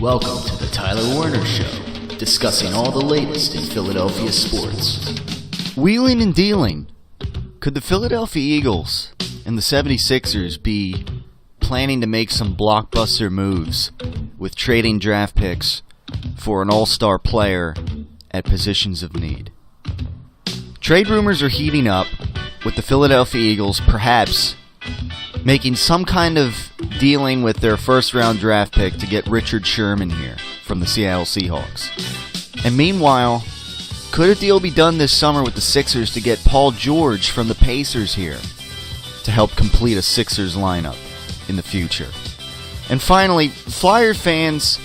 Welcome to the Tyler Werner Show, discussing all the latest in Philadelphia sports. Wheeling and dealing. Could the Philadelphia Eagles and the 76ers be planning to make some blockbuster moves with trading draft picks for an all-star player at positions of need? Trade rumors are heating up, with the Philadelphia Eagles perhaps making some kind of dealing with their first-round draft pick to get Richard Sherman here from the Seattle Seahawks. And meanwhile, could a deal be done this summer with the Sixers to get Paul George from the Pacers here to help complete a Sixers lineup in the future? And finally, Flyer fans,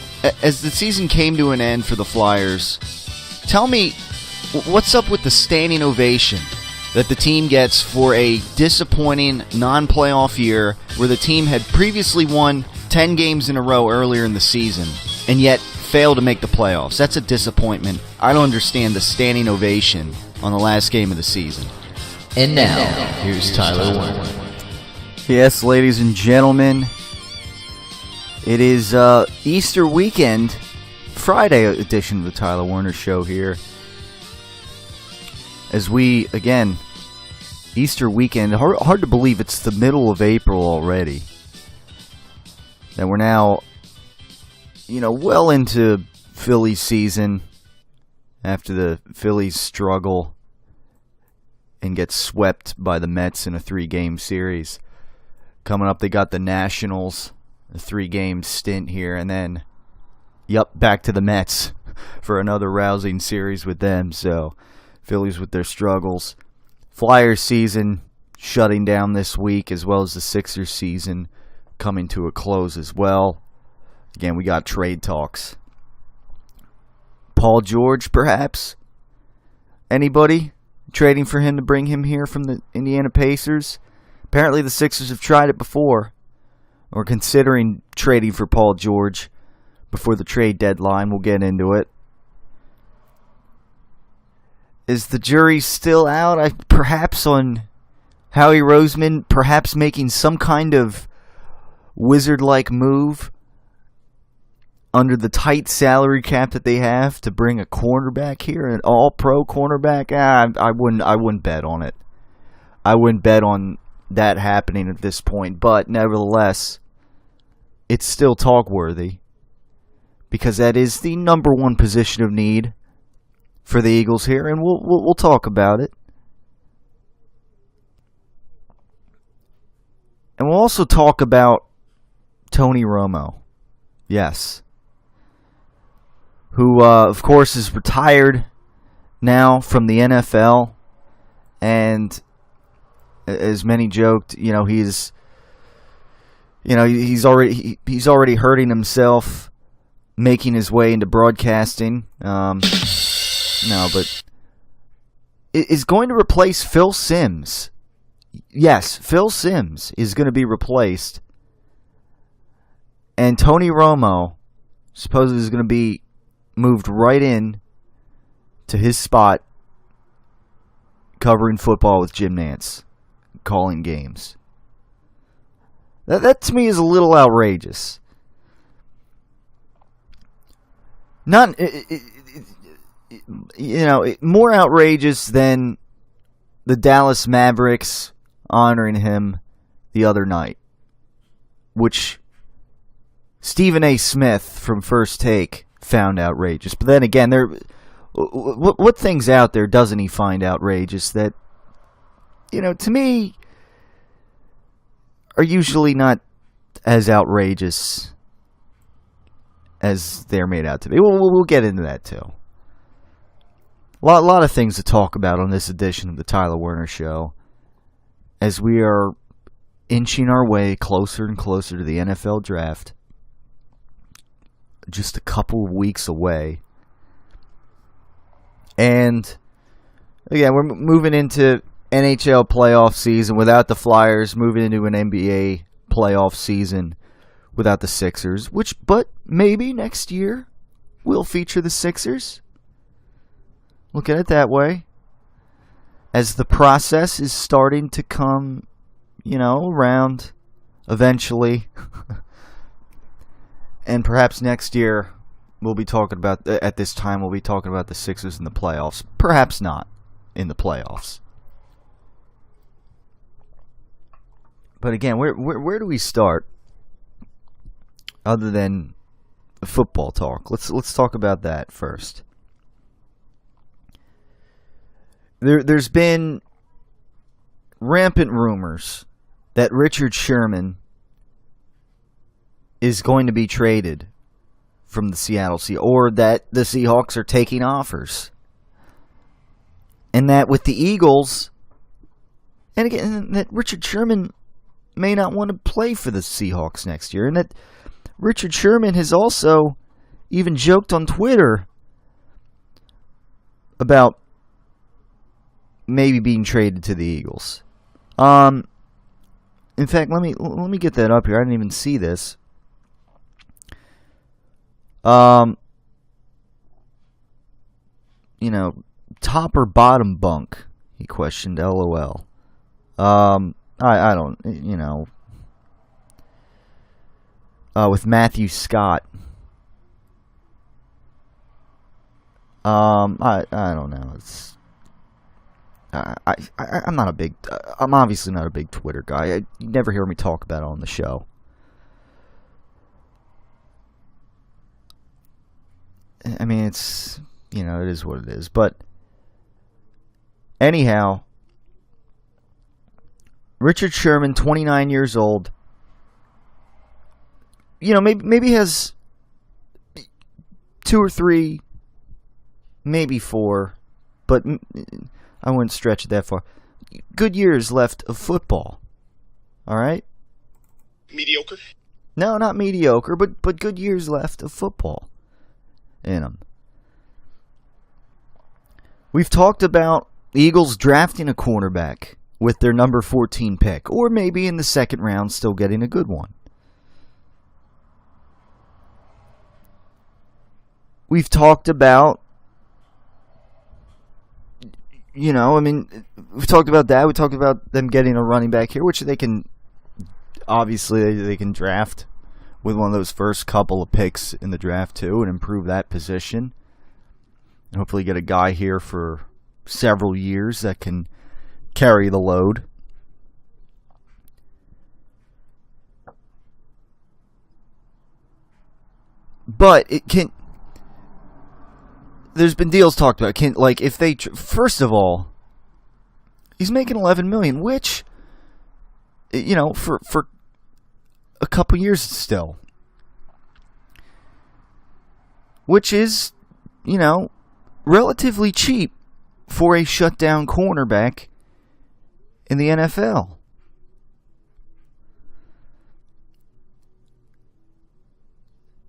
as the season came to an end for the Flyers, tell me, what's up with the standing ovation that the team gets for a disappointing non-playoff year where the team had previously won 10 games in a row earlier in the season and yet failed to make the playoffs? That's a disappointment. I don't understand the standing ovation on the last game of the season. And now, here's Tyler Werner. Yes, ladies and gentlemen, it is Easter weekend, Friday edition of the Tyler Werner Show here. As we, again, Easter weekend, hard to believe it's the middle of April already. That we're now, well into Phillies season after the Phillies struggle and get swept by the Mets in a 3-game series. Coming up, they got the Nationals, a 3-game stint here, and then, back to the Mets for another rousing series with them, so Phillies with their struggles. Flyers season shutting down this week, as well as the Sixers season coming to a close as well. Again, we got trade talks. Paul George, perhaps? Anybody trading for him to bring him here from the Indiana Pacers? Apparently the Sixers have tried it before, or considering trading for Paul George before the trade deadline. We'll get into it. Is the jury still out, perhaps, on Howie Roseman perhaps making some kind of wizard-like move under the tight salary cap that they have to bring a cornerback here, an all-pro cornerback? I wouldn't bet on it. I wouldn't bet on that happening at this point, but nevertheless, it's still talk-worthy because that is the number one position of need for the Eagles here, and we'll talk about it. And we'll also talk about Tony Romo. Yes. Who, of course, is retired now from the NFL, and as many joked, he's already hurting himself making his way into broadcasting. No, but is going to replace Phil Simms. Yes, Phil Simms is going to be replaced. And Tony Romo supposedly is going to be moved right in to his spot covering football with Jim Nantz, calling games. That to me is a little outrageous. More outrageous than the Dallas Mavericks honoring him the other night, which Stephen A. Smith from First Take found outrageous. But then again, what things out there doesn't he find outrageous that, to me, are usually not as outrageous as they're made out to be? We'll get into that too. A lot of things to talk about on this edition of the Tyler Werner Show as we are inching our way closer and closer to the NFL draft. Just a couple of weeks away. And, again, we're moving into NHL playoff season without the Flyers, moving into an NBA playoff season without the Sixers, but maybe next year we'll feature the Sixers. Look at it that way. As the process is starting to come, around eventually. And perhaps next year, we'll be talking about, at this time, we'll be talking about the Sixers in the playoffs. Perhaps not in the playoffs. But again, where do we start other than football talk? Let's talk about that first. There's been rampant rumors that Richard Sherman is going to be traded from the Seattle Seahawks, or that the Seahawks are taking offers. And that with the Eagles, and again, that Richard Sherman may not want to play for the Seahawks next year. And that Richard Sherman has also even joked on Twitter about maybe being traded to the Eagles. In fact, let me get that up here. I didn't even see this. Top or bottom bunk? He questioned. LOL. I don't, with Matthew Scott. I don't know. It's I'm obviously not a big Twitter guy. You never hear me talk about it on the show. I mean, it's, it is what it is. But anyhow, Richard Sherman, 29 years old, maybe has 2 or 3, maybe 4, but I wouldn't stretch it that far. Good years left of football. All right? Mediocre? No, not mediocre, but good years left of football in them. We've talked about the Eagles drafting a cornerback with their number 14 pick, or maybe in the second round still getting a good one. We've talked about, we've talked about that. We talked about them getting a running back here, which they can draft with one of those first couple of picks in the draft too, and improve that position. And hopefully get a guy here for several years that can carry the load. But there's been deals talked about. First of all, he's making $11 million, which, for a couple years still, which is, relatively cheap for a shutdown cornerback in the NFL.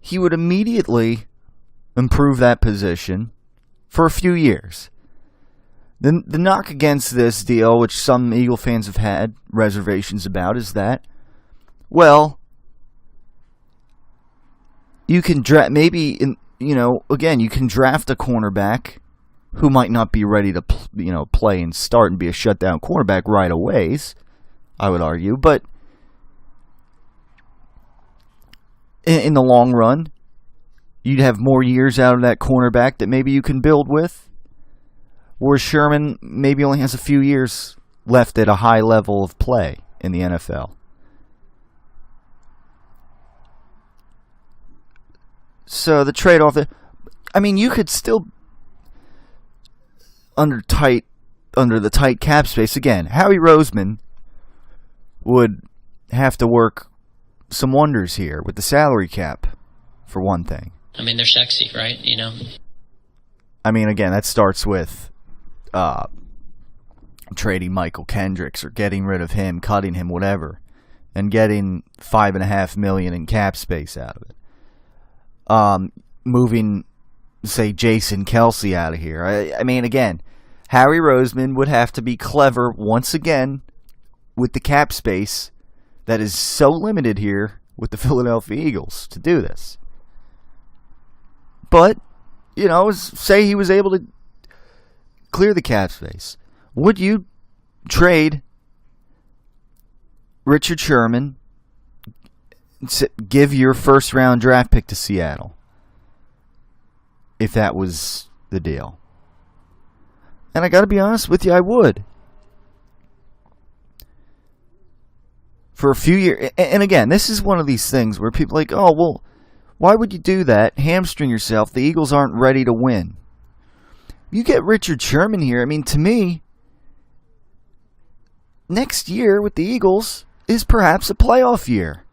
He would immediately improve that position for a few years. The knock against this deal, which some Eagle fans have had reservations about, is that, well, you can draft you can draft a cornerback who might not be ready to play and start and be a shutdown cornerback right away, I would argue, but in the long run, you'd have more years out of that cornerback that maybe you can build with. Whereas Sherman maybe only has a few years left at a high level of play in the NFL. So the trade-off, you could still, under the tight cap space, again, Howie Roseman would have to work some wonders here with the salary cap, for one thing. They're sexy, right? Again, that starts with trading Michael Kendricks or getting rid of him, cutting him, whatever, and getting $5.5 million in cap space out of it. Moving, say, Jason Kelce out of here. Again, Howie Roseman would have to be clever once again with the cap space that is so limited here with the Philadelphia Eagles to do this. But, say he was able to clear the cap space. Would you trade Richard Sherman, give your first-round draft pick to Seattle if that was the deal. And I got to be honest with you, I would. For a few years. And again, this is one of these things where people are like, oh, well, why would you do that? Hamstring yourself. The Eagles aren't ready to win. You get Richard Sherman here. I mean, to me, next year with the Eagles is perhaps a playoff year.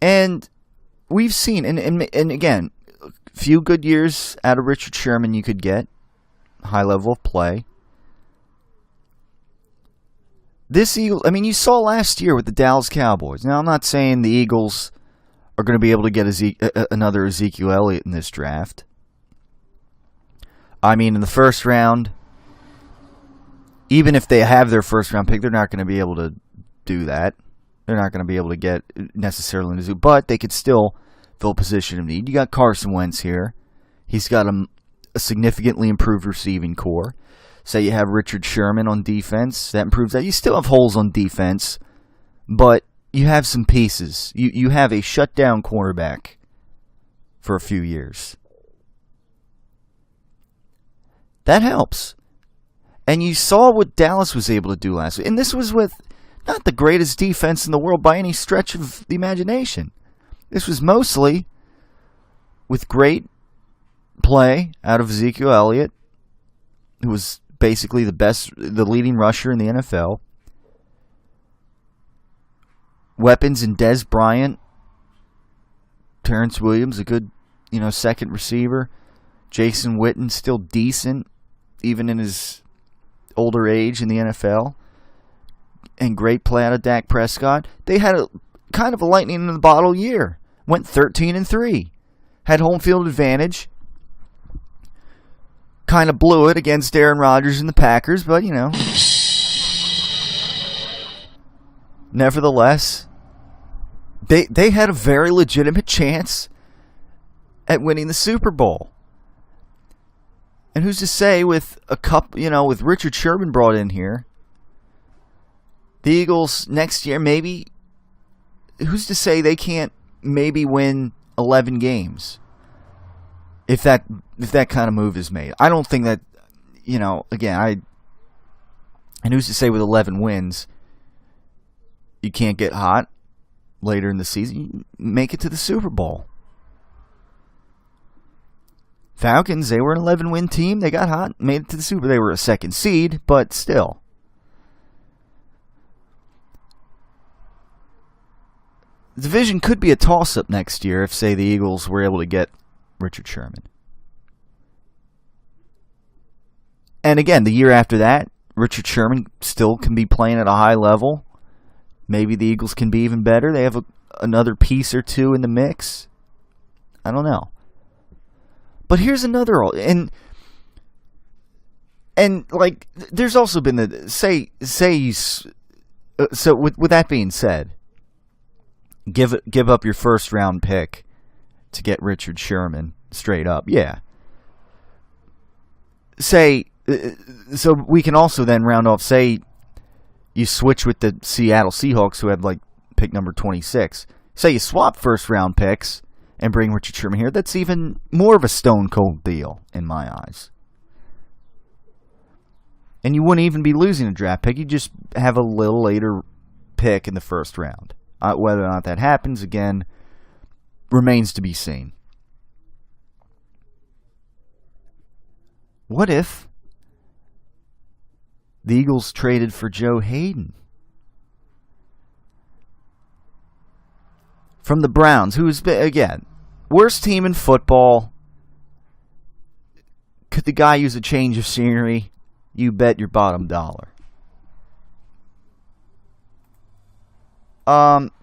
And we've seen, and again, a few good years out of Richard Sherman you could get. High level of play. This Eagle, I mean, you saw last year with the Dallas Cowboys. Now, I'm not saying the Eagles are going to be able to get another Ezekiel Elliott in this draft. I mean, in the first round, even if they have their first round pick, they're not going to be able to do that. They're not going to be able to get necessarily an Ezekiel, but they could still fill a position of need. You got Carson Wentz here. He's got a significantly improved receiving core. Say you have Richard Sherman on defense. That improves that. You still have holes on defense, but you have some pieces. You have a shutdown cornerback for a few years. That helps. And you saw what Dallas was able to do last week. And this was with not the greatest defense in the world by any stretch of the imagination. This was mostly with great play out of Ezekiel Elliott, who was basically the leading rusher in the NFL. Weapons in Dez Bryant, Terrence Williams, a good, second receiver. Jason Witten, still decent, even in his older age in the NFL. And great play out of Dak Prescott. They had a kind of a lightning in the bottle year. Went 13-3. Had home field advantage. Kind of blew it against Aaron Rodgers and the Packers, but, nevertheless, they had a very legitimate chance at winning the Super Bowl. And who's to say with with Richard Sherman brought in here, the Eagles next year maybe, who's to say they can't maybe win 11 games? If that kind of move is made. I don't think that, and who's to say with 11 wins, you can't get hot later in the season. You make it to the Super Bowl. Falcons, they were an 11-win team. They got hot, made it to the Super Bowl. They were a second seed, but still. The division could be a toss-up next year if, say, the Eagles were able to get Richard Sherman. And again, the year after that, Richard Sherman still can be playing at a high level. Maybe the Eagles can be even better. They have another piece or two in the mix. I don't know. But here's another, and there's also been so with that being said, give up your first round pick to get Richard Sherman straight up. Yeah. So we can also then round off, say you switch with the Seattle Seahawks who have pick number 26. Say you swap first round picks and bring Richard Sherman here. That's even more of a stone cold deal in my eyes. And you wouldn't even be losing a draft pick. You just have a little later pick in the first round. Whether or not that happens, again, remains to be seen. What if the Eagles traded for Joe Hayden from the Browns, who is, again, worst team in football? Could the guy use a change of scenery? You bet your bottom dollar.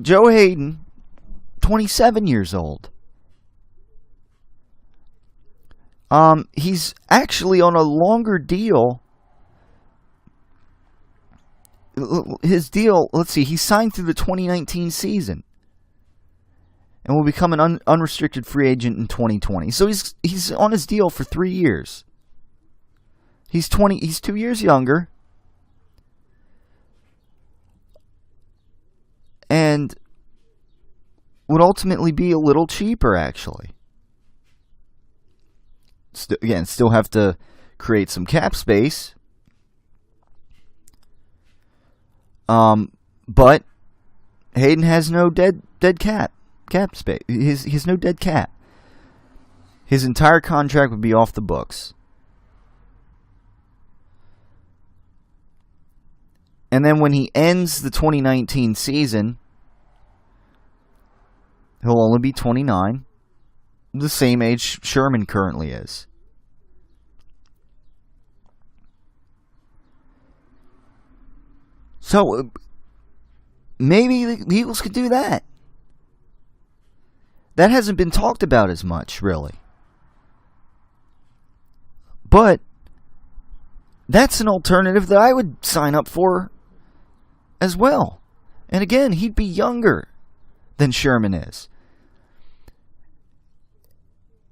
Joe Hayden, 27 years old. He's actually on a longer deal. His deal, let's see, he signed through the 2019 season and will become an unrestricted free agent in 2020. So he's on his deal for 3 years. He's 2 years younger. and would ultimately be a little cheaper, actually. Still have to create some cap space. But Hayden has no dead cap space. He has no dead cap. His entire contract would be off the books. And then when he ends the 2019 season, he'll only be 29, the same age Sherman currently is. So maybe the Eagles could do that. That hasn't been talked about as much, really. But that's an alternative that I would sign up for as well. And again, he'd be younger than Sherman is.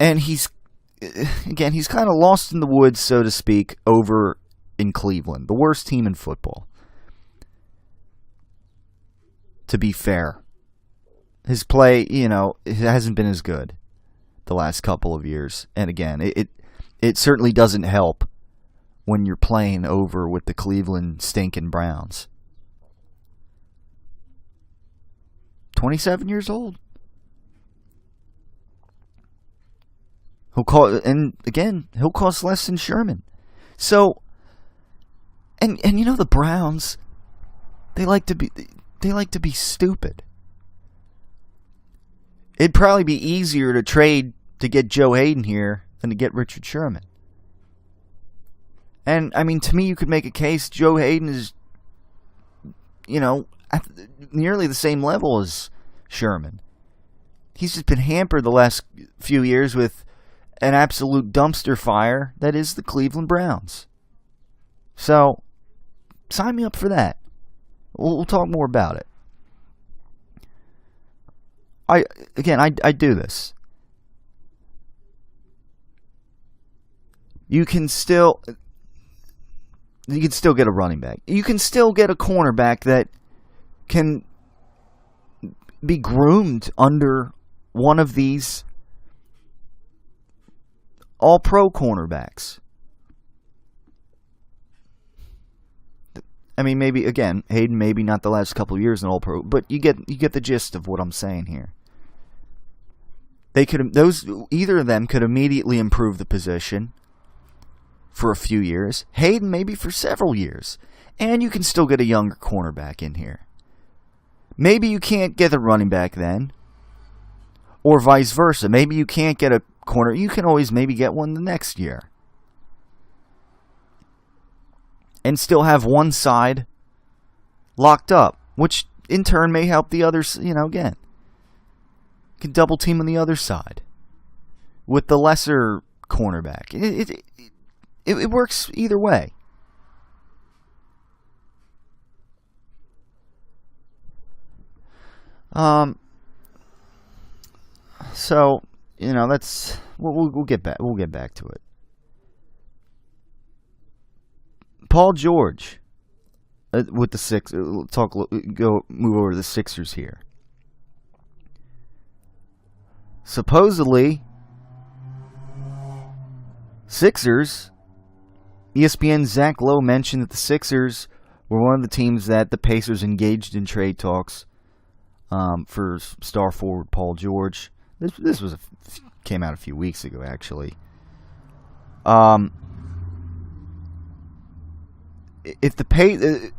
And he's kind of lost in the woods, so to speak, over in Cleveland, the worst team in football. To be fair, his play, it hasn't been as good the last couple of years. And again, it certainly doesn't help when you're playing over with the Cleveland stinking Browns. 27 years old. He'll cost less than Sherman. So, and the Browns, they like to be stupid. It'd probably be easier to trade to get Joe Hayden here than to get Richard Sherman. And, I mean, to me, you could make a case Joe Hayden is, at nearly the same level as Sherman. He's just been hampered the last few years with an absolute dumpster fire that is the Cleveland Browns. So, sign me up for that. We'll talk more about it. I do this. You can still get a running back. You can still get a cornerback that can be groomed under one of these all-pro cornerbacks. I mean, maybe, again, Hayden, maybe not the last couple of years in all-pro, but you get the gist of what I'm saying here. Either of them could immediately improve the position for a few years. Hayden maybe for several years. And you can still get a younger cornerback in here. Maybe you can't get a running back then. Or vice versa. Maybe you can't get a corner. You can always maybe get one the next year. And still have one side locked up. Which in turn may help the others, again. You can double team on the other side. With the lesser cornerback. It works either way. So, that's we'll get back to it. Paul George with the Sixers. Move over to the Sixers here. Supposedly, Sixers. ESPN's Zach Lowe mentioned that the Sixers were one of the teams that the Pacers engaged in trade talks for star forward Paul George. This came out a few weeks ago, actually. If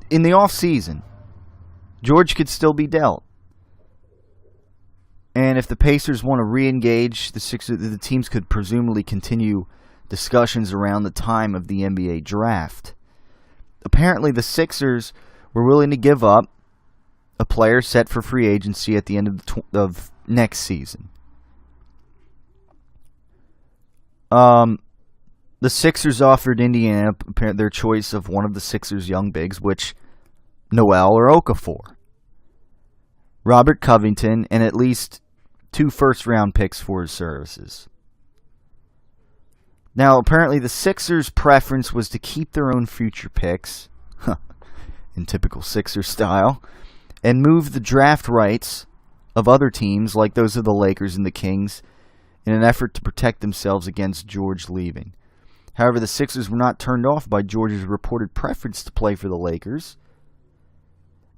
in the off season, George could still be dealt, and if the Pacers want to re-engage the Sixers, the teams could presumably continue discussions around the time of the NBA draft. Apparently, the Sixers were willing to give up a player set for free agency at the end of next season. The Sixers offered Indiana their choice of one of the Sixers' young bigs, which Noel or Okafor, Robert Covington, and at least 2 first-round picks for his services. Now, apparently the Sixers' preference was to keep their own future picks, in typical Sixers style, and move the draft rights of other teams, like those of the Lakers and the Kings, in an effort to protect themselves against George leaving. However, the Sixers were not turned off by George's reported preference to play for the Lakers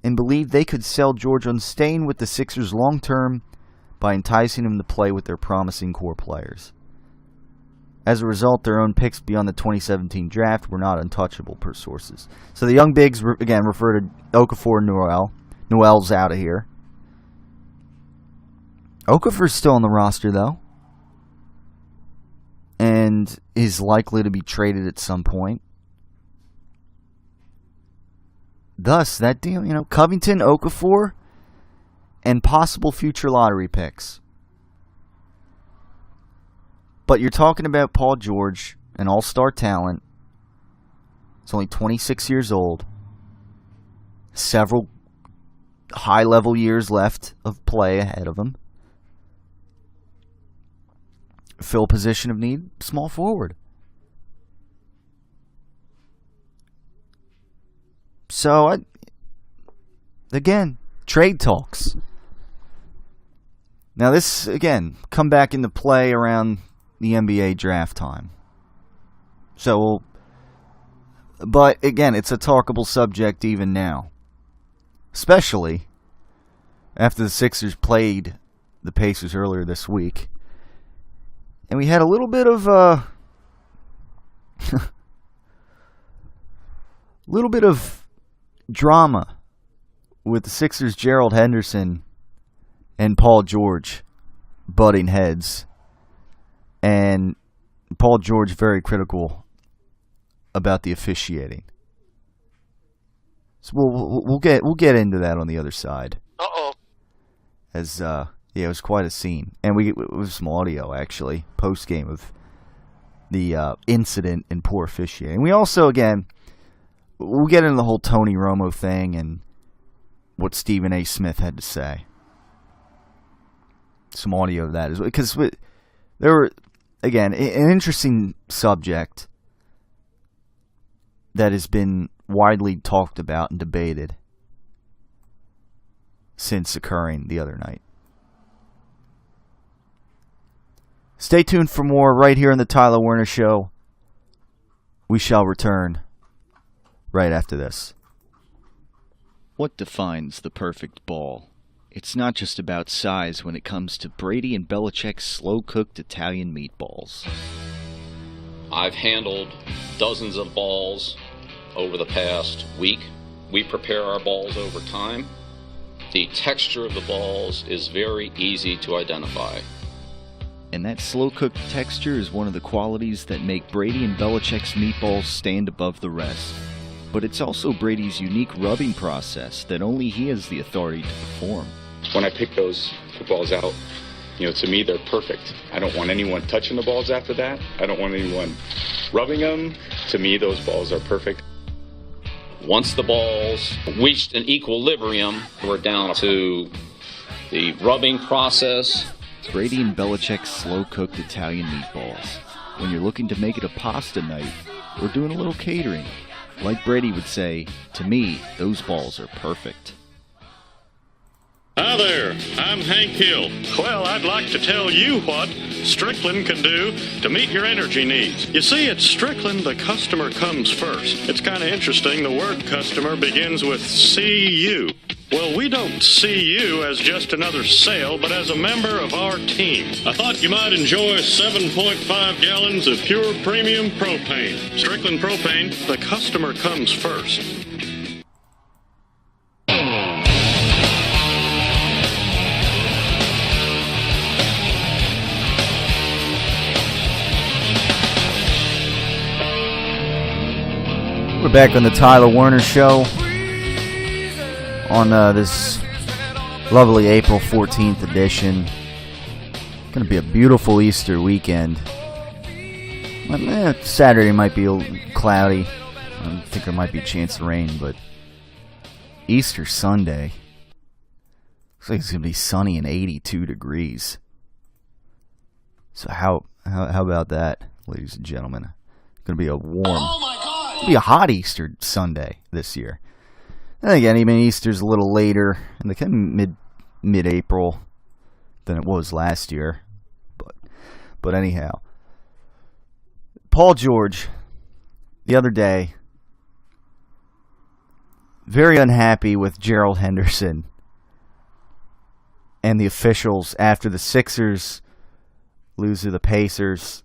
and believed they could sell George on staying with the Sixers long-term by enticing him to play with their promising core players. As a result, their own picks beyond the 2017 draft were not untouchable, per sources. So the young bigs, again, refer to Okafor and Noel. Noel's out of here. Okafor's still on the roster, though, and is likely to be traded at some point. Thus, that deal, Covington, Okafor, and possible future lottery picks. But you're talking about Paul George, an all-star talent. He's only 26 years old. Several high-level years left of play ahead of him. Fill position of need, small forward. So, again, trade talks. Now this, again, come back into play around the NBA draft time. So, but again, it's a talkable subject even now. Especially after the Sixers played the Pacers earlier this week. And we had a little bit of drama with the Sixers' Gerald Henderson and Paul George butting heads. And Paul George very critical about the officiating. So we'll get into that on the other side. As yeah, it was quite a scene, and it was some audio actually post game of the incident and poor officiating. We also, again, we'll get into the whole Tony Romo thing and what Stephen A. Smith had to say. Some audio of that as well, because there were, again, an interesting subject that has been widely talked about and debated since occurring the other night. Stay tuned for more right here on the Tyler Werner Show. We shall return right after this. What defines the perfect ball? It's not just about size when it comes to Brady and Belichick's slow-cooked Italian meatballs. I've handled dozens of balls over the past week. We prepare our balls over time. The texture of the balls is very easy to identify. And that slow-cooked texture is one of the qualities that make Brady and Belichick's meatballs stand above the rest. But it's also Brady's unique rubbing process that only he has the authority to perform. When I pick those balls out, to me they're perfect. I don't want anyone touching the balls after that. I don't want anyone rubbing them. To me, those balls are perfect. Once the balls reached an equilibrium, we're down to the rubbing process. Brady and Belichick's slow-cooked Italian meatballs. When you're looking to make it a pasta night or doing a little catering, like Brady would say, to me, those balls are perfect. Hi there, I'm Hank Hill. Well, I'd like to tell you what Strickland can do to meet your energy needs. You see, at Strickland, the customer comes first. It's kind of interesting, the word customer begins with C-U. Well, we don't see you as just another sale, but as a member of our team. I thought you might enjoy 7.5 gallons of pure premium propane. Strickland Propane, the customer comes first. We're back on the Tyler Werner Show on this lovely April 14th edition. Going to be a beautiful Easter weekend. Saturday might be a little cloudy. I think there might be a chance of rain, but Easter Sunday looks like it's going to be sunny and 82 degrees. So how about that, ladies and gentlemen? It's going to be a warm... It'll be a hot Easter Sunday this year. And again, even Easter's a little later, in the kind of mid-April than it was last year. But anyhow, Paul George, the other day, very unhappy with Gerald Henderson and the officials after the Sixers lose to the Pacers.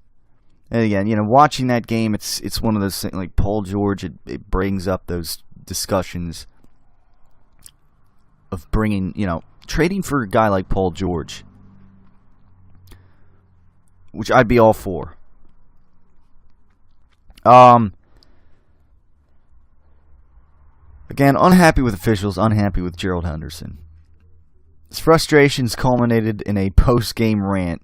And again, watching that game, it's one of those things, like Paul George, it brings up those discussions of bringing, trading for a guy like Paul George, which I'd be all for. Again, unhappy with officials, unhappy with Gerald Henderson. His frustrations culminated in a post-game rant,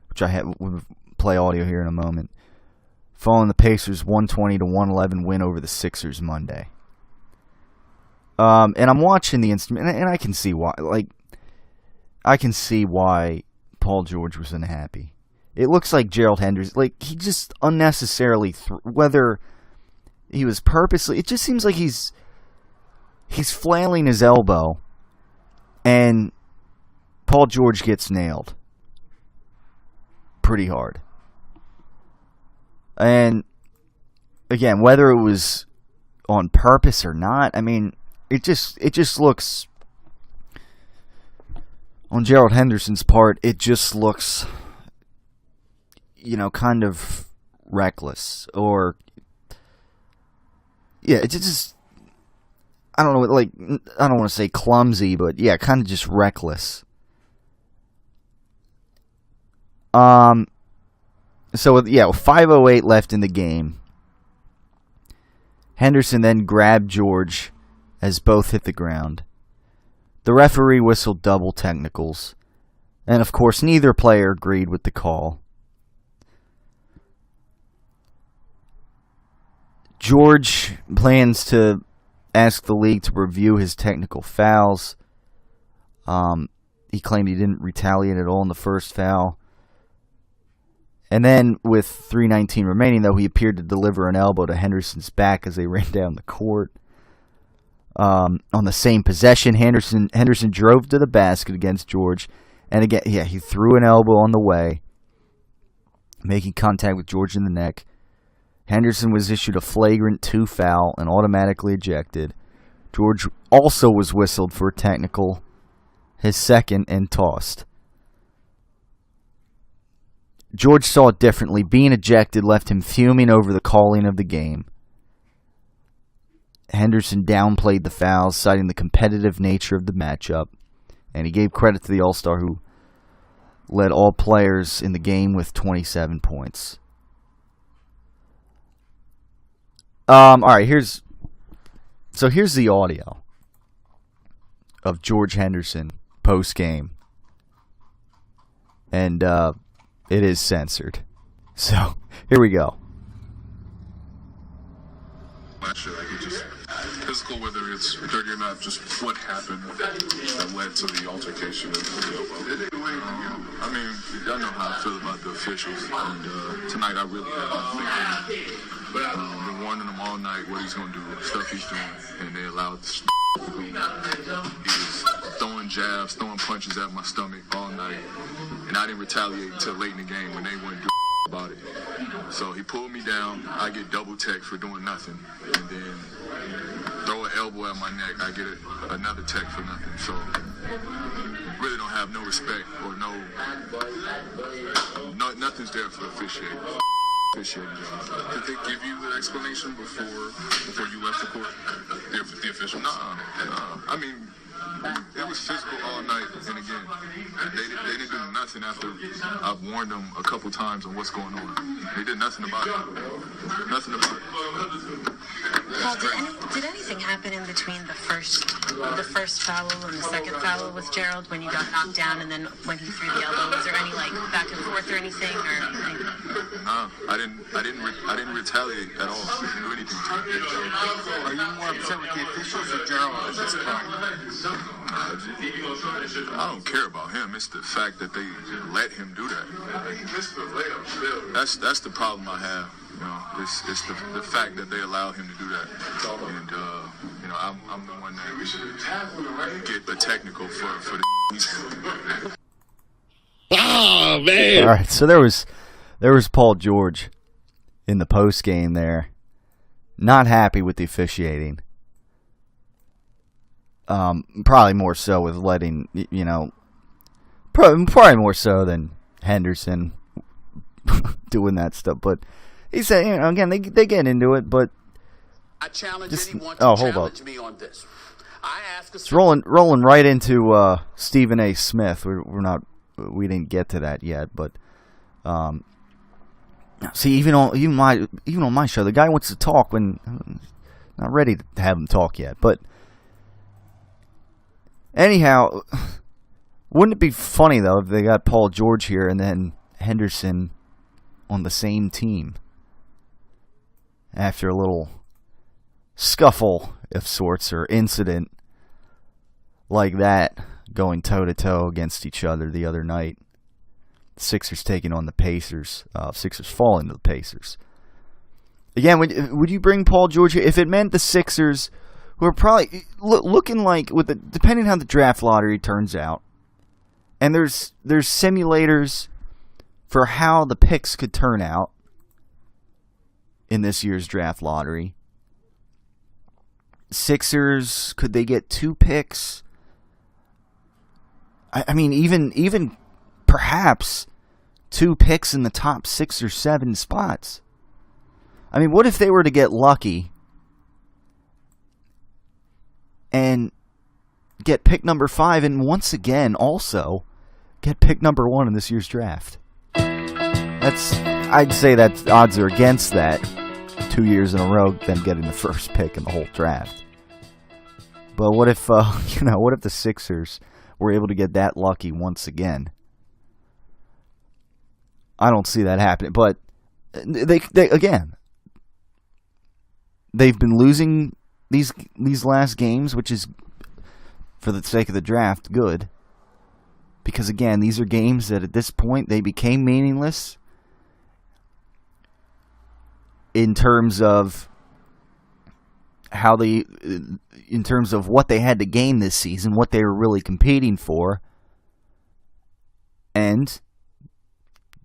which will play audio here in a moment, following the Pacers' 120-111 win over the Sixers Monday. And I'm watching the instrument, and I can see why. I can see why Paul George was unhappy. It looks like Gerald Henderson, he just unnecessarily, whether he was purposely, it just seems like he's flailing his elbow, and Paul George gets nailed pretty hard. And again, whether it was on purpose or not, it just looks, on Gerald Henderson's part, it just looks, kind of reckless, or it just, I don't know, I don't want to say clumsy, but yeah, kind of just reckless. So with 5:08 left in the game, Henderson then grabbed George as both hit the ground. The referee whistled double technicals, and of course neither player agreed with the call. George plans to ask the league to review his technical fouls. He claimed he didn't retaliate at all in the first foul. And then, with 3:19 remaining, though, he appeared to deliver an elbow to Henderson's back as they ran down the court. On the same possession, Henderson drove to the basket against George. And again, he threw an elbow on the way, making contact with George in the neck. Henderson was issued a flagrant 2 foul and automatically ejected. George also was whistled for a technical, his second, and tossed. George saw it differently. Being ejected left him fuming over the calling of the game. Henderson downplayed the fouls, citing the competitive nature of the matchup, and he gave credit to the All-Star who led all players in the game with 27 points. All right, here's the audio of George Henderson post-game, and it is censored. So here we go. It's just physical, whether it's dirty or not, just what happened that led to the altercation of the elbow. Y'all know how I feel about the officials, and tonight I really have been thinking. Been warning him all night what he's going to do, stuff he's doing, and they allowed this to go. He was throwing jabs, throwing punches at my stomach all night, and I didn't retaliate until late in the game when they wouldn't do about it. So he pulled me down, I get double tech for doing nothing, and then throw an elbow at my neck, I get another tech for nothing. So really don't have no respect or no nothing's there for officiating. Did they give you the explanation before you left the court? The official? No. It was physical all night, and again, they didn't do nothing after I've warned them a couple times on what's going on. They did nothing about it. Nothing about it. Paul, did anything happen in between the first foul and the second foul with Gerald when you got knocked down and then when he threw the elbow? Was there any back and forth or anything? No, I didn't retaliate at all. I didn't do anything to it. Are you more upset with the officials or Gerald at this point? I don't care about him. It's the fact that they let him do that. That's the problem I have. It's the fact that they allow him to do that, and I'm the one that get the technical for the. Oh man! All right, so there was Paul George in the post game there, not happy with the officiating. Probably more so with letting probably more so than Henderson doing that stuff, but. He said, again, they get into it, but I challenge anyone to challenge me on this. I ask it's rolling right into Stephen A. Smith. We didn't get to that yet, but see, even on my show, the guy wants to talk when not ready to have him talk yet. But anyhow, wouldn't it be funny though if they got Paul George here and then Henderson on the same team? After a little scuffle of sorts or incident like that, going toe-to-toe against each other the other night. Sixers taking on the Pacers. Sixers falling to the Pacers. Again, would you bring Paul George here? If it meant the Sixers, who are probably looking like, depending on how the draft lottery turns out, and there's simulators for how the picks could turn out, in this year's draft lottery. Sixers, could they get 2 picks? I mean, even perhaps 2 picks in the top 6 or 7 spots. I mean, what if they were to get lucky and get pick number 5 and once again also get pick number 1 in this year's draft? I'd say that odds are against that. 2 years in a row, them getting the first pick in the whole draft. But what if, what if the Sixers were able to get that lucky once again? I don't see that happening. But they they've been losing these last games, which is, for the sake of the draft, good. Because again, these are games that at this point they became meaningless. In terms of what they had to gain this season, what they were really competing for, and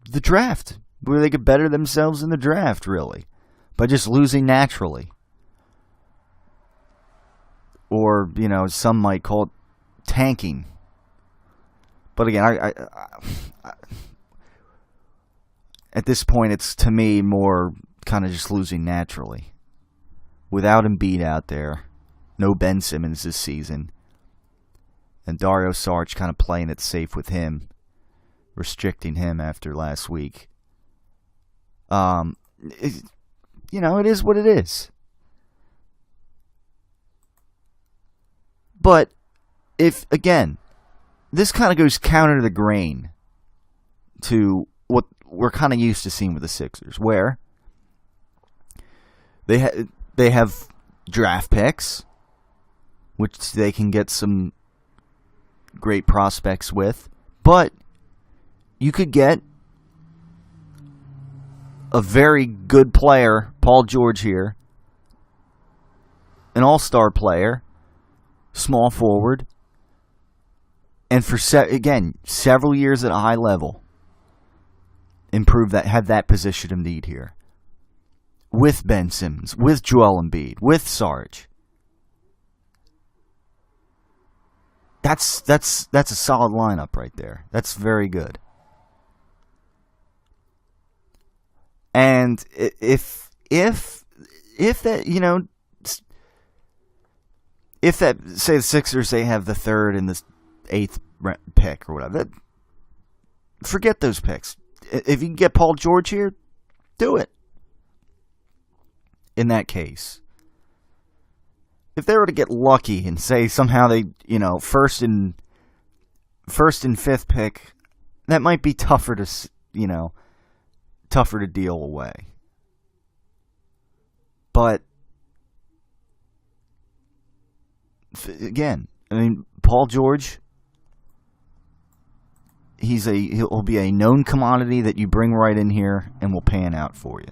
the draft, where they could better themselves in the draft, really, by just losing naturally. Or, some might call it tanking. But again, I at this point, it's, to me, more kind of just losing naturally. Without Embiid out there, no Ben Simmons this season, and Dario Saric kind of playing it safe with him, restricting him after last week. It is what it is. But if, again, this kind of goes counter to the grain to what we're kind of used to seeing with the Sixers, where they have draft picks, which they can get some great prospects with, but you could get a very good player, Paul George here, an all-star player, small forward, and for several years at a high level, have that position of need here. With Ben Simmons, with Joel Embiid, with Saric. That's a solid lineup right there. That's very good. And if that, if that, say the Sixers, they have the 3rd and the 8th pick or whatever, forget those picks. If you can get Paul George here, do it. In that case, if they were to get lucky and say somehow they, first and 5th pick, that might be tougher to deal away. But again, I mean, Paul George, he'll be a known commodity that you bring right in here and will pan out for you.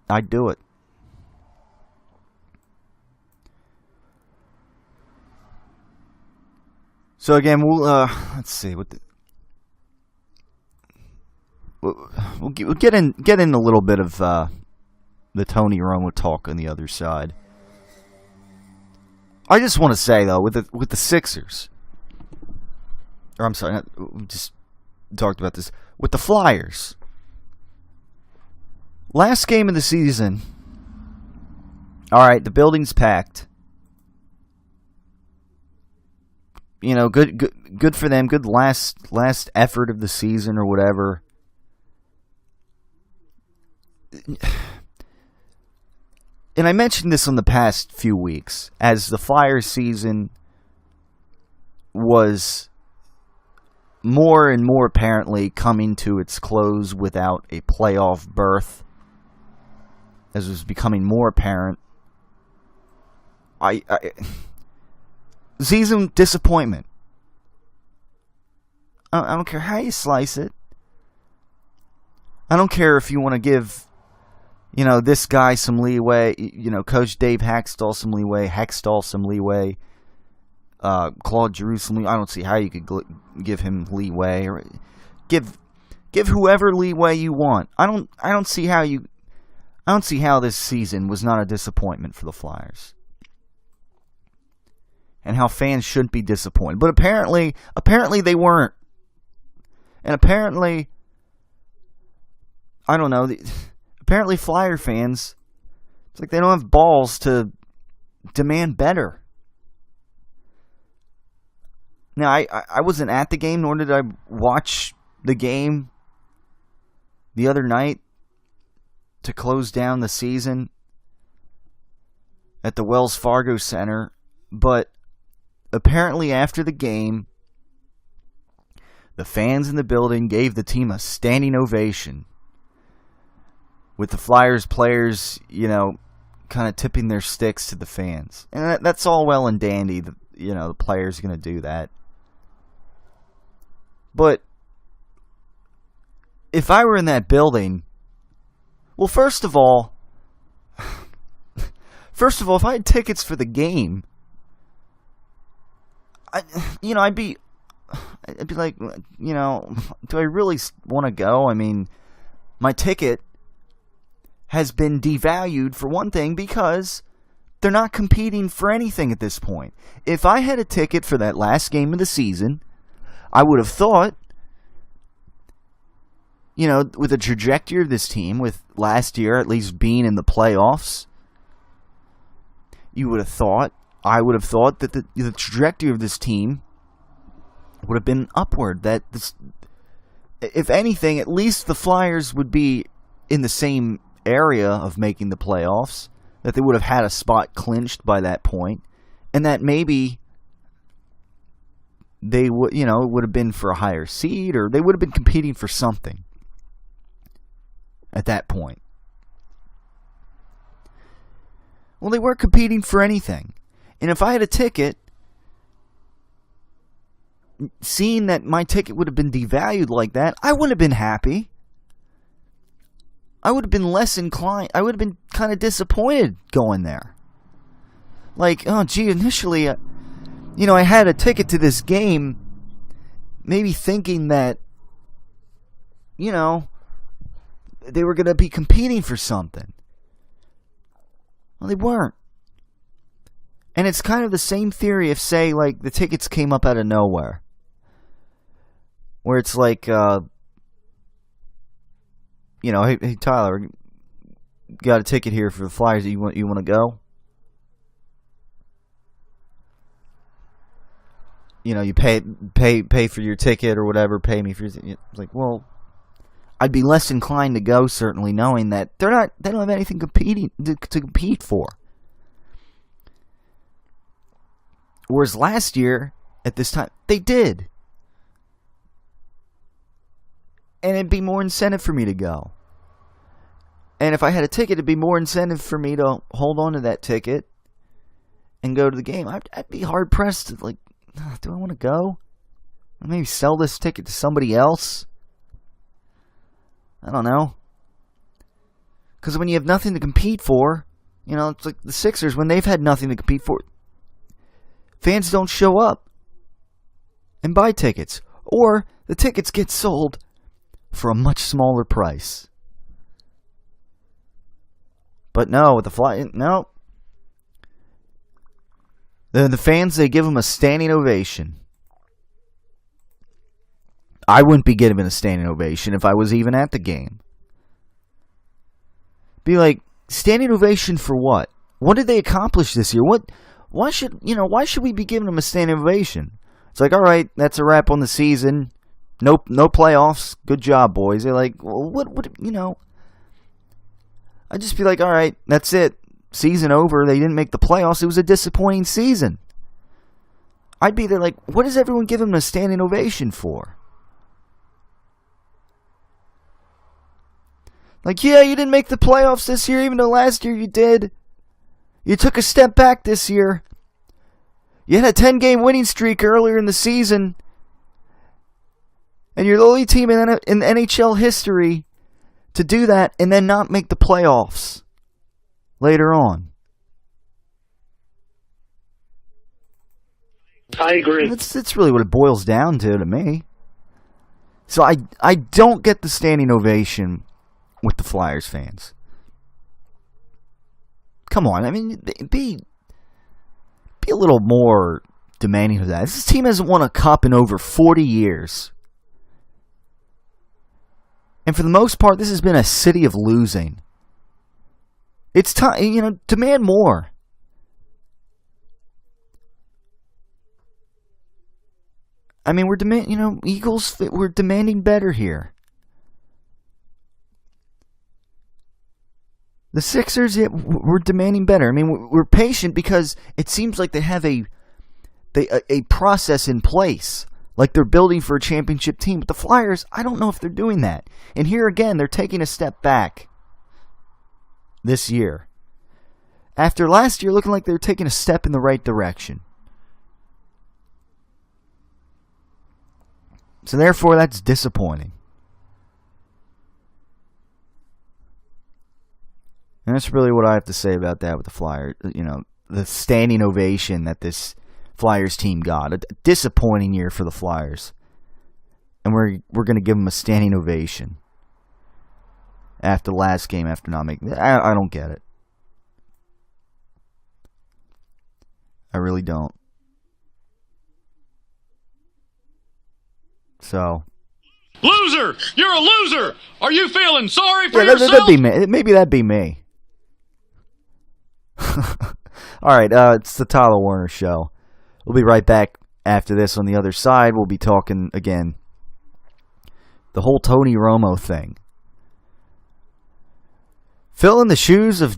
I'd do it. So again, we'll let's see what we'll get in a little bit of the Tony Romo talk on the other side. I just want to say though, with the Sixers, or I'm sorry, we just talked about this with the Flyers. Last game of the season. All right, the building's packed. You know, good for them. Good last effort of the season or whatever. And I mentioned this in the past few weeks as the Flyers season was more and more apparently coming to its close without a playoff berth. As it was becoming more apparent. Season disappointment. I don't care how you slice it. I don't care if you want to give, this guy some leeway, Coach Dave Hextall some leeway, Claude Giroux some leeway. I don't see how you could give him leeway or give whoever leeway you want. I don't see how this season was not a disappointment for the Flyers. And how fans shouldn't be disappointed. But apparently they weren't. And apparently, I don't know, apparently Flyer fans, it's like they don't have balls to demand better. Now, I wasn't at the game, nor did I watch the game the other night to close down the season at the Wells Fargo Center, but apparently after the game, the fans in the building gave the team a standing ovation, with the Flyers players, kind of tipping their sticks to the fans. And that's all well and dandy, the players are going to do that. But if I were in that building, well, first of all, if I had tickets for the game, I'd be like, do I really want to go? I mean, my ticket has been devalued for one thing because they're not competing for anything at this point. If I had a ticket for that last game of the season, I would have thought, with the trajectory of this team, with last year at least being in the playoffs, I would have thought that the trajectory of this team would have been upward. That if anything, at least the Flyers would be in the same area of making the playoffs, that they would have had a spot clinched by that point, and that maybe they would, it would have been for a higher seed, or they would have been competing for something at that point. Well, they weren't competing for anything. And if I had a ticket, seeing that my ticket would have been devalued like that, I wouldn't have been happy. I would have been less inclined. I would have been kind of disappointed going there. Like, oh, gee, initially, I had a ticket to this game, maybe thinking that, they were going to be competing for something. Well, they weren't. And it's kind of the same theory if, say, like, the tickets came up out of nowhere. Where it's like, hey, Tyler, got a ticket here for the Flyers. You want to go? You pay for your ticket or whatever. Pay me for your ticket. It's like, well, I'd be less inclined to go, certainly, knowing that they don't have anything to compete for. Whereas last year, at this time, they did. And it'd be more incentive for me to go. And if I had a ticket, it'd be more incentive for me to hold on to that ticket and go to the game. I'd be hard-pressed to, like, do I want to go? Or maybe sell this ticket to somebody else? I don't know. Because when you have nothing to compete for, it's like the Sixers, when they've had nothing to compete for, fans don't show up and buy tickets. Or the tickets get sold for a much smaller price. But no, with the Flyers, no. The fans, they give them a standing ovation. I wouldn't be getting a standing ovation if I was even at the game. Be like, standing ovation for what? What did they accomplish this year? Why should we be giving them a standing ovation? It's like, all right, that's a wrap on the season. No playoffs. Good job, boys. They're like, well, what? I'd just be like, all right, that's it. Season over. They didn't make the playoffs. It was a disappointing season. I'd be there like, what does everyone give them a standing ovation for? Like, yeah, you didn't make the playoffs this year, even though last year you did. You took a step back this year. You had a 10-game winning streak earlier in the season. And you're the only team in NHL history to do that and then not make the playoffs later on. I agree. That's really what it boils down to me. So I don't get the standing ovation with the Flyers fans. Come on, I mean, be a little more demanding of that. This team hasn't won a cup in over 40 years. And for the most part, this has been a city of losing. It's time, demand more. I mean, Eagles, we're demanding better here. The Sixers, we're demanding better. I mean, we're patient because it seems like they have a process in place. Like they're building for a championship team. But the Flyers, I don't know if they're doing that. And here again, they're taking a step back this year. After last year looking like they were taking a step in the right direction. So therefore, that's disappointing. And that's really what I have to say about that with the Flyers. The standing ovation that this Flyers team got. A disappointing year for the Flyers. And we're going to give them a standing ovation after the last game after not making... I don't get it. I really don't. So... Loser! You're a loser! Are you feeling sorry for yourself? That'd be me. Maybe that'd be me. All right, it's the Tyler Werner Show. We'll be right back after this. On the other side, we'll be talking again the whole Tony Romo thing. Fill in the shoes of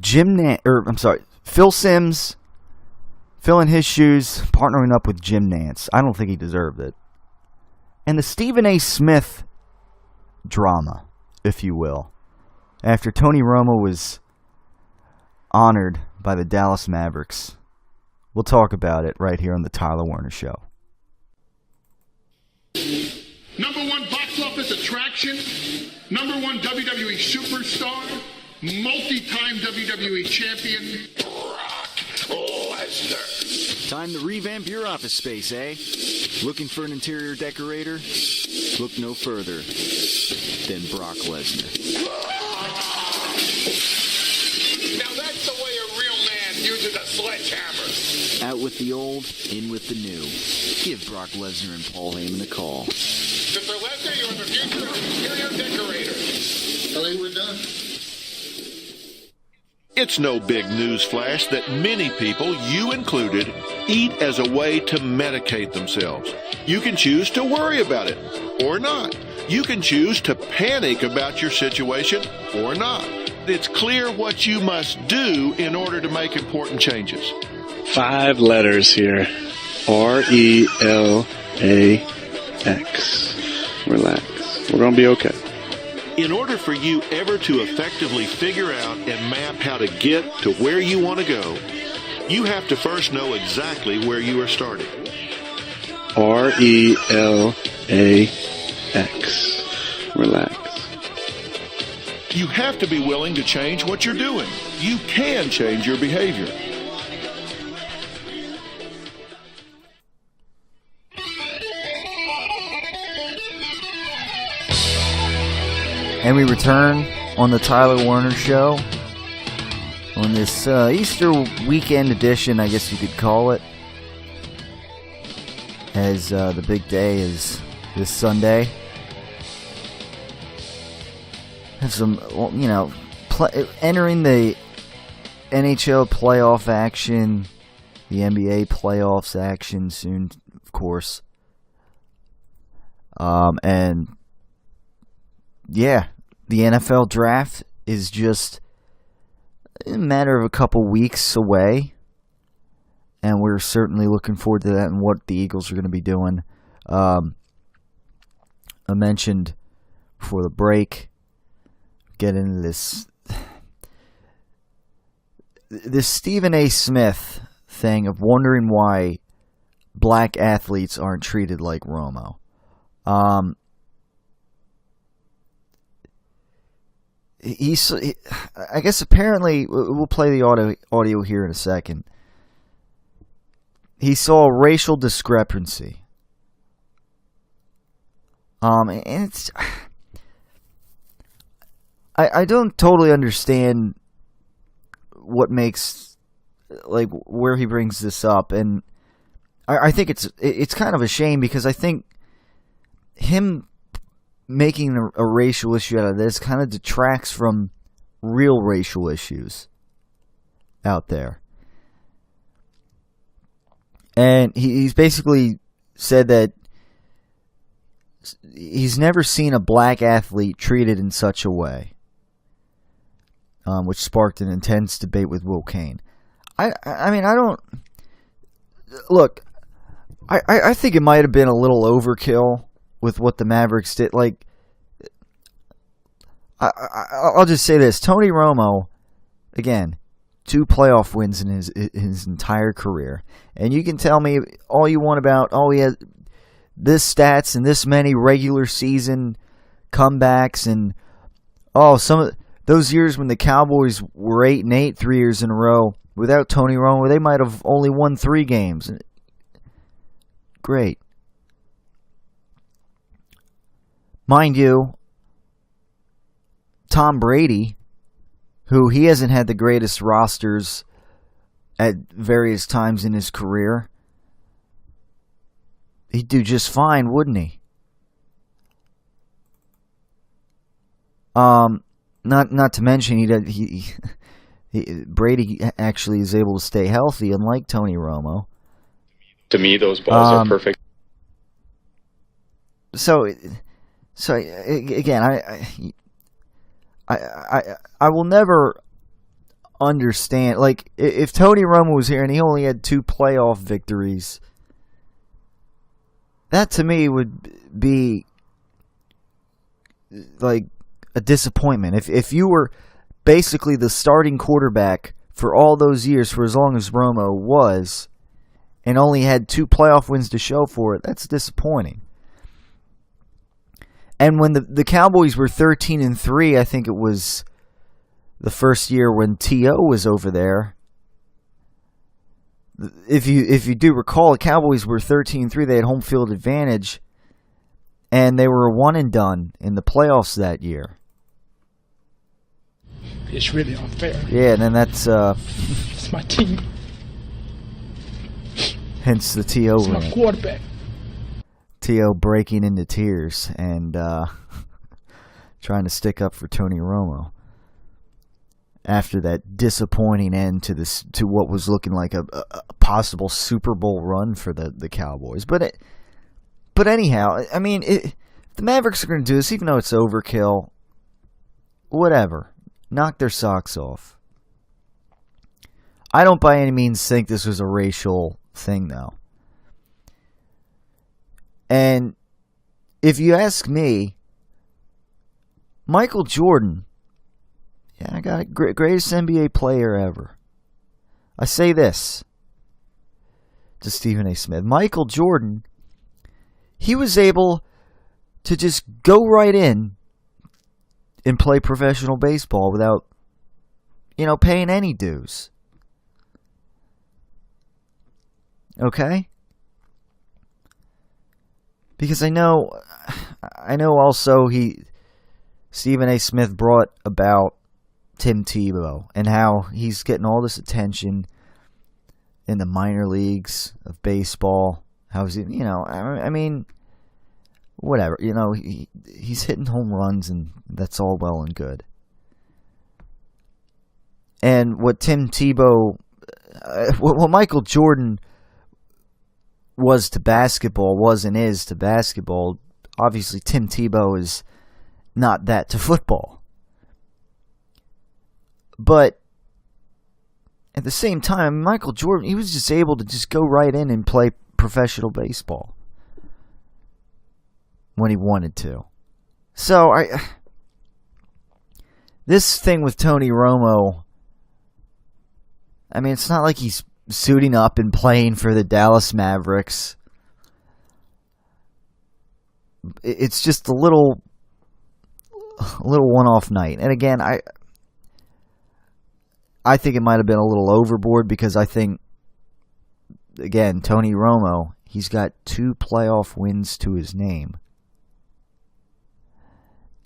Phil Simms. Fill in his shoes, partnering up with Jim Nantz. I don't think he deserved it. And the Stephen A. Smith drama, if you will, after Tony Romo was honored by the Dallas Mavericks. We'll talk about it right here on the Tyler Werner Show. #1 box office attraction, #1 WWE superstar, multi-time WWE champion, Brock Lesnar. Time to revamp your office space, eh? Looking for an interior decorator? Look no further than Brock Lesnar. Now that's the way a real man uses a sledgehammer. Out with the old, in with the new. Give Brock Lesnar and Paul Heyman a call. Mr. Lesnar, you're the future interior decorator. I think we're done. It's no big news flash that many people, you included, eat as a way to medicate themselves. You can choose to worry about it or not. You can choose to panic about your situation or not. It's clear what you must do in order to make important changes. 5 letters here. RELAX. Relax. We're going to be okay. In order for you ever to effectively figure out and map how to get to where you want to go, you have to first know exactly where you are starting. RELAX. Relax. You have to be willing to change what you're doing. You can change your behavior. And we return on the Tyler Werner Show on this Easter weekend edition, I guess you could call it, as the big day is this Sunday. Have some, entering the NHL playoff action, the NBA playoffs action soon, of course. And yeah, the NFL draft is just a matter of a couple weeks away, and we're certainly looking forward to that and what the Eagles are going to be doing. I mentioned before the break, get into this Stephen A. Smith thing of wondering why black athletes aren't treated like Romo. I guess apparently, we'll play the audio here in a second. He saw a racial discrepancy. And it's, I don't totally understand what makes, like, where he brings this up, and I think it's kind of a shame, because I think him making a racial issue out of this kind of detracts from real racial issues out there. And he's basically said that he's never seen a black athlete treated in such a way, which sparked an intense debate with Will Cain. I mean, I don't... Look, I think it might have been a little overkill with what the Mavericks did. Like, I'll just say this. Tony Romo, again, 2 playoff wins in his entire career. And you can tell me all you want about, he has this stats and this many regular season comebacks, and some of those years when the Cowboys were 8-8 3 years in a row without Tony Romo, they might have only won 3 games. Great. Mind you, Tom Brady, who he hasn't had the greatest rosters at various times in his career, he'd do just fine, wouldn't he? Not to mention Brady actually is able to stay healthy, unlike Tony Romo. To me, those balls are perfect. So again, I will never understand. Like, if Tony Romo was here and he only had 2 playoff victories, that to me would be like a disappointment. If you were basically the starting quarterback for all those years, for as long as Romo was, and only had 2 playoff wins to show for it, that's disappointing. And when the Cowboys were 13-3, I think it was the first year when T.O. was over there. If you do recall, the Cowboys were 13-3. They had home field advantage, and they were a one and done in the playoffs that year. It's really unfair. Yeah, and then that's it's my team. Hence the T.O. It's my quarterback. T.O. breaking into tears and trying to stick up for Tony Romo after that disappointing end to what was looking like a possible Super Bowl run for the Cowboys. But anyhow, I mean, the Mavericks are going to do this, even though it's overkill. Whatever, knock their socks off. I don't by any means think this was a racial thing, though. And if you ask me, Michael Jordan, I got it, greatest NBA player ever. I say this to Stephen A. Smith. Michael Jordan, he was able to just go right in and play professional baseball without, paying any dues. Okay? Because I know also Stephen A. Smith brought about Tim Tebow and how he's getting all this attention in the minor leagues of baseball. How's he, whatever. He's hitting home runs and that's all well and good. And what Tim Tebow, what Michael Jordan was to basketball, was and is to basketball, obviously Tim Tebow is not that to football. But at the same time, Michael Jordan, he was just able to just go right in and play professional baseball when he wanted to. So this thing with Tony Romo, it's not like he's suiting up and playing for the Dallas Mavericks. It's just a little one-off night. And again, I think it might have been a little overboard because I think, again, Tony Romo, he's got 2 playoff wins to his name.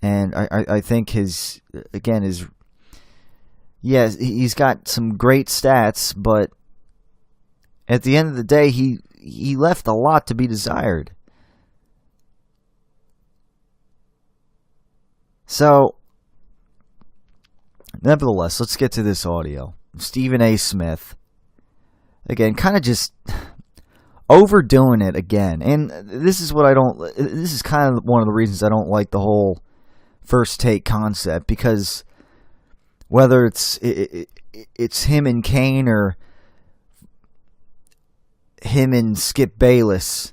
And I think he's got some great stats, but at the end of the day, he left a lot to be desired. So, nevertheless, let's get to this audio. Stephen A. Smith, again, kind of just overdoing it again. And this is kind of one of the reasons I don't like the whole first take concept, because whether it's him and Kane or him and Skip Bayless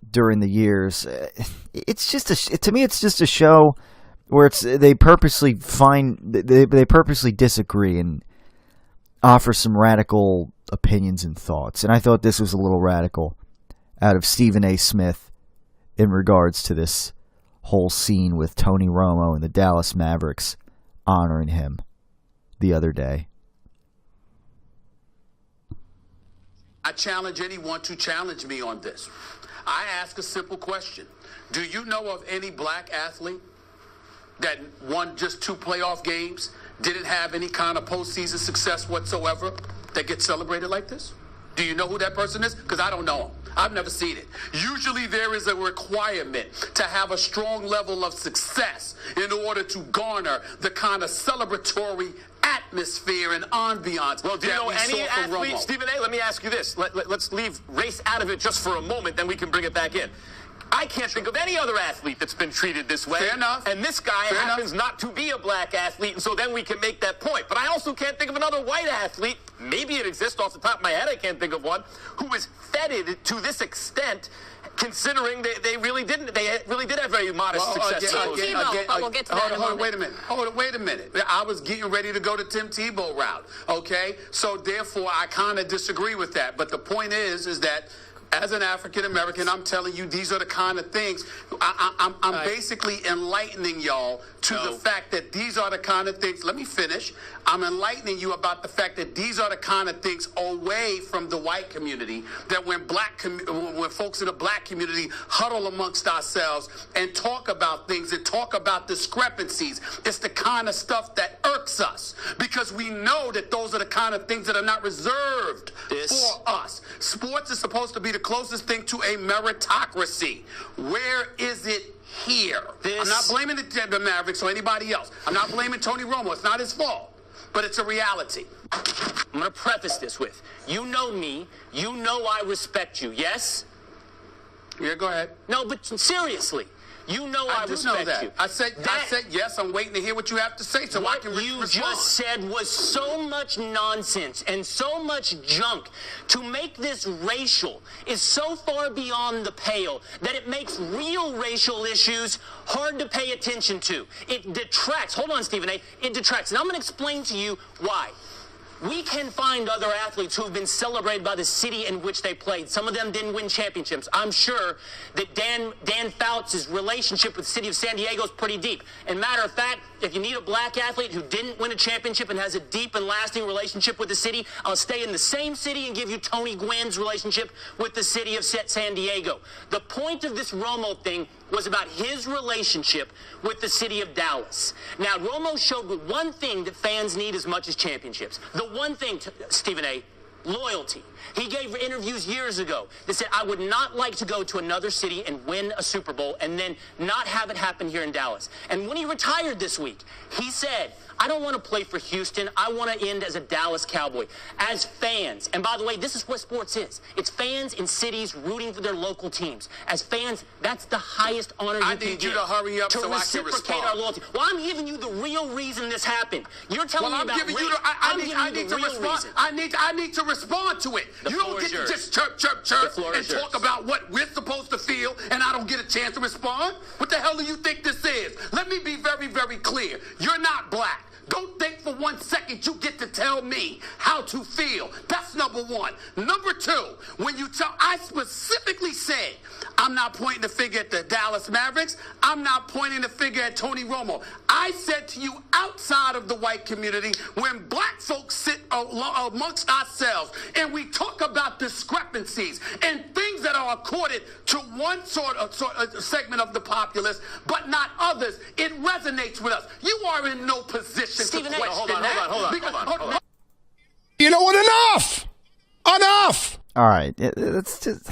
during the years, it's just to me it's just a show where they purposely disagree and offer some radical opinions and thoughts. And I thought this was a little radical out of Stephen A. Smith in regards to this whole scene with Tony Romo and the Dallas Mavericks honoring him the other day. I challenge anyone to challenge me on this. I ask a simple question. Do you know of any black athlete that won just 2 playoff games, didn't have any kind of postseason success whatsoever, that gets celebrated like this? Do you know who that person is? Because I don't know him. I've never seen it. Usually there is a requirement to have a strong level of success in order to garner the kind of celebratory atmosphere and ambiance. Well, do you know any athlete, Stephen A.? Let me ask you this. Let's leave race out of it just for a moment, then we can bring it back in. I can't think of any other athlete that's been treated this way. Fair enough. And this guy happens not to be a black athlete, and so then we can make that point. But I also can't think of another white athlete, maybe it exists off the top of my head, I can't think of one, who is feted to this extent, considering they really did have very modest success. We'll get to that in a moment. Wait a minute. I was getting ready to go to Tim Tebow route, okay? So therefore, I kind of disagree with that. But the point is that as an African American, I'm telling you, these are the kind of things. I'm basically enlightening y'all to the fact that these are the kind of things. Let me finish. I'm enlightening you about the fact that these are the kind of things away from the white community, that when folks in the black community huddle amongst ourselves and talk about things and talk about discrepancies, it's the kind of stuff that irks us, because we know that those are the kind of things that are not reserved for us. Sports is supposed to be the closest thing to a meritocracy. Where is it here? I'm not blaming the Mavericks or anybody else. I'm not blaming Tony Romo. It's not his fault. But it's a reality. I'm going to preface this with, you know me, you know I respect you, yes? Yeah, go ahead. No, but seriously, you know I respect you. I said yes. I'm waiting to hear what you have to say so I can respond. What you just said was so much nonsense and so much junk. To make this racial is so far beyond the pale that it makes real racial issues hard to pay attention to. It detracts. Hold on, Stephen A. It detracts. And I'm going to explain to you why. We can find other athletes who have been celebrated by the city in which they played. Some of them didn't win championships. I'm sure that Dan Fouts' relationship with the city of San Diego is pretty deep. And matter of fact, if you need a black athlete who didn't win a championship and has a deep and lasting relationship with the city, I'll stay in the same city and give you Tony Gwynn's relationship with the city of San Diego. The point of this Romo thing was about his relationship with the city of Dallas. Now, Romo showed one thing that fans need as much as championships. The one thing, Stephen A., loyalty. He gave interviews years ago that said, I would not like to go to another city and win a Super Bowl and then not have it happen here in Dallas. And when he retired this week, he said, I don't want to play for Houston. I want to end as a Dallas Cowboy. As fans, and by the way, this is what sports is. It's fans in cities rooting for their local teams. As fans, that's the highest honor you can give. I need you to hurry up so I can reciprocate respond. our loyalty. Well, I'm giving you the real reason this happened. You're telling me about giving you I need to respond. I need to respond to it. You don't get to just chirp and talk about what we're supposed to feel, and I don't get a chance to respond. What the hell do you think this is? Let me be very, very clear. You're not black. Don't think for 1 second you get to tell me how to feel. That's number one. Number two, when you tell, I specifically said, I'm not pointing the finger at the Dallas Mavericks. I'm not pointing the finger at Tony Romo. I said to you, outside of the white community, when black folks sit amongst ourselves and we talk about discrepancies and things that are accorded to one sort of segment of the populace, but not others, it resonates with us. You are in no position Stephen to A. question Hold on. You know what? Enough! All right, it's just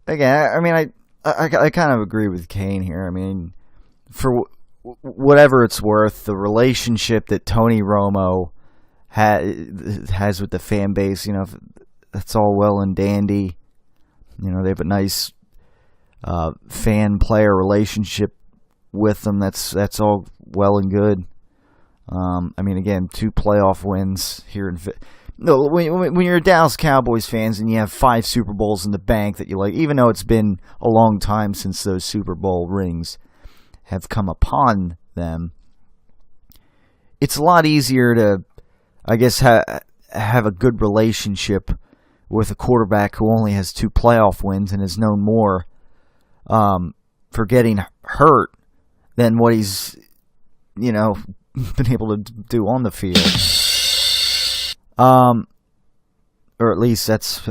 again. I mean, I kind of agree with Kane here. I mean, for whatever it's worth, the relationship that Tony Romo has with the fan base, you know, that's all well and dandy. You know, they have a nice fan-player relationship with them. That's all well and good. I mean, again, 2 playoff wins here in. No, when you're a Dallas Cowboys fans and you have 5 Super Bowls in the bank that you like, even though it's been a long time since those Super Bowl rings have come upon them, it's a lot easier to, I guess, have a good relationship with a quarterback who only has 2 playoff wins and is known more for getting hurt than what he's, you know, been able to do on the field. Or at least that's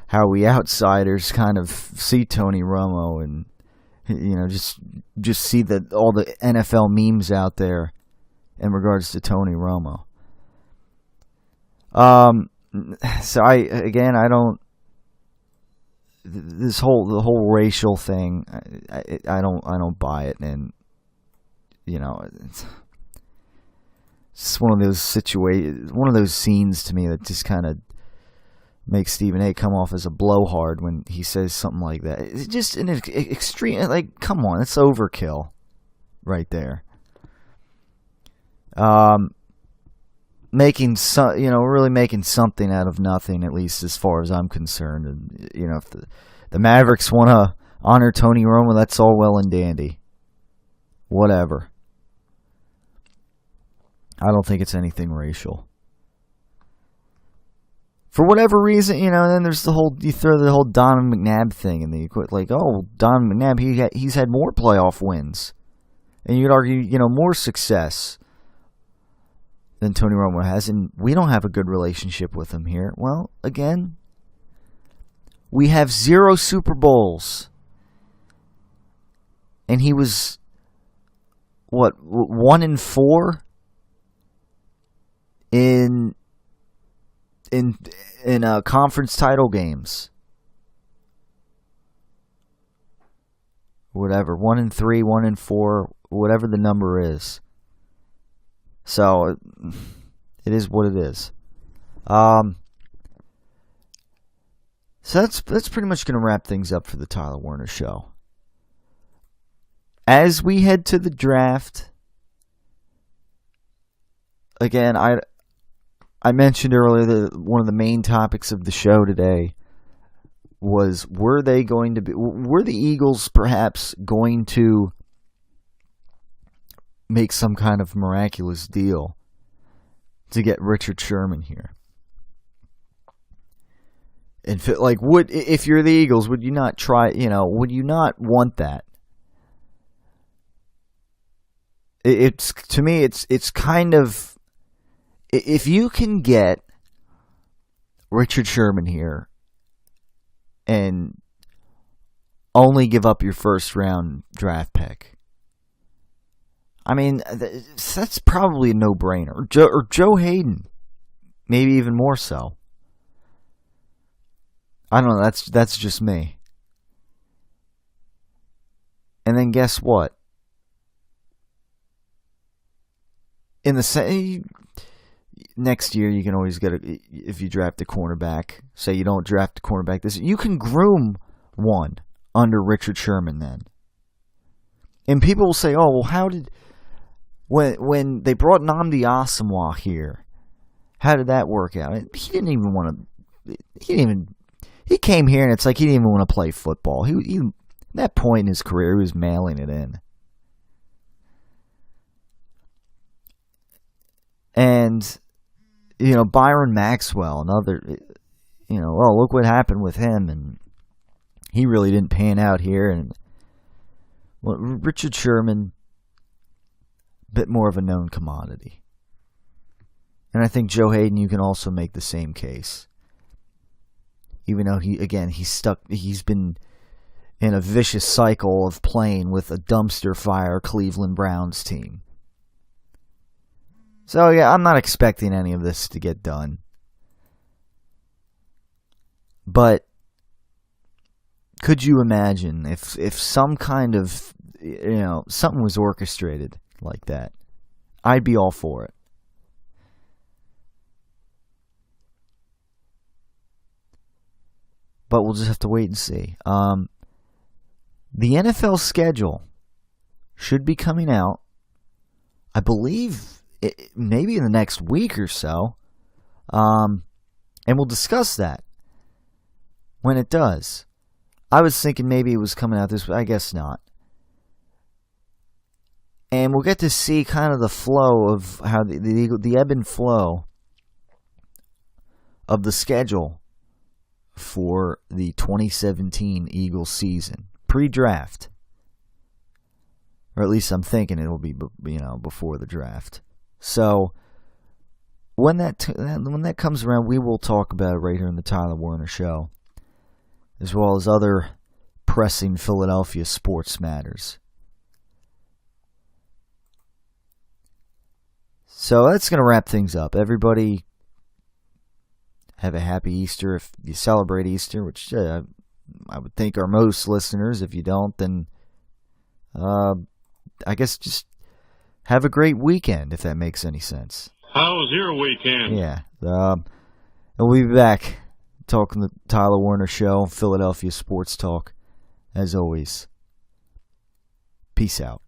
how we outsiders kind of see Tony Romo, and you know, just see that all the NFL memes out there in regards to Tony Romo. So I don't. The whole racial thing, I don't buy it, and you know, it's one of those scenes to me that just kind of makes Stephen A. come off as a blowhard when he says something like that. It's just an extreme, like, come on, it's overkill right there. Really making something out of nothing, at least as far as I'm concerned. And you know, if the Mavericks want to honor Tony Romo, that's all well and dandy. Whatever. I don't think it's anything racial. For whatever reason, you know, then there's you throw the whole Donovan McNabb thing in the like, oh, Donovan McNabb, he's had more playoff wins. And you'd argue, you know, more success than Tony Romo has, and we don't have a good relationship with him here. Well, again, we have 0 Super Bowls. And he was, 1-4? In conference title games, whatever, 1-3, 1-4, whatever the number is. So it is what it is. So that's pretty much going to wrap things up for the Tyler Werner Show. As we head to the draft, again, I mentioned earlier that one of the main topics of the show today was, were the Eagles perhaps going to make some kind of miraculous deal to get Richard Sherman here. And if you're the Eagles, would you not try? Would you not want that? To me, it's kind of, if you can get Richard Sherman here and only give up your first round draft pick, I mean, that's probably a no-brainer. Or Joe Hayden, maybe even more so. I don't know. That's just me. And then guess what? In the next year, you can always get if you draft a cornerback. Say you don't draft a cornerback this, you can groom one under Richard Sherman then. And people will say, "Oh, well, how did when they brought Nnamdi Asomugha here? How did that work out?" He didn't even want to. He came here and it's like he didn't even want to play football. He at that point in his career, he was mailing it in. And, Byron Maxwell, another, oh, look what happened with him. And he really didn't pan out here. And Richard Sherman, a bit more of a known commodity. And I think Joe Hayden, you can also make the same case. Even though he's been in a vicious cycle of playing with a dumpster fire Cleveland Browns team. So, yeah, I'm not expecting any of this to get done. But could you imagine if some kind of, something was orchestrated like that? I'd be all for it. But we'll just have to wait and see. The NFL schedule should be coming out, I believe, maybe in the next week or so. And we'll discuss that when it does. I was thinking maybe it was coming out this week. I guess not. And we'll get to see kind of the flow of how the ebb and flow of the schedule for the 2017 Eagles season, pre-draft. Or at least I'm thinking it'll be, before the draft. So when that comes around, we will talk about it right here in the Tyler Werner Show, as well as other pressing Philadelphia sports matters. So that's going to wrap things up. Everybody have a happy Easter if you celebrate Easter, which I would think are most listeners. If you don't, then I guess just have a great weekend, if that makes any sense. How was your weekend? Yeah. We'll be back talking the Tyler Werner Show, Philadelphia Sports Talk, as always. Peace out.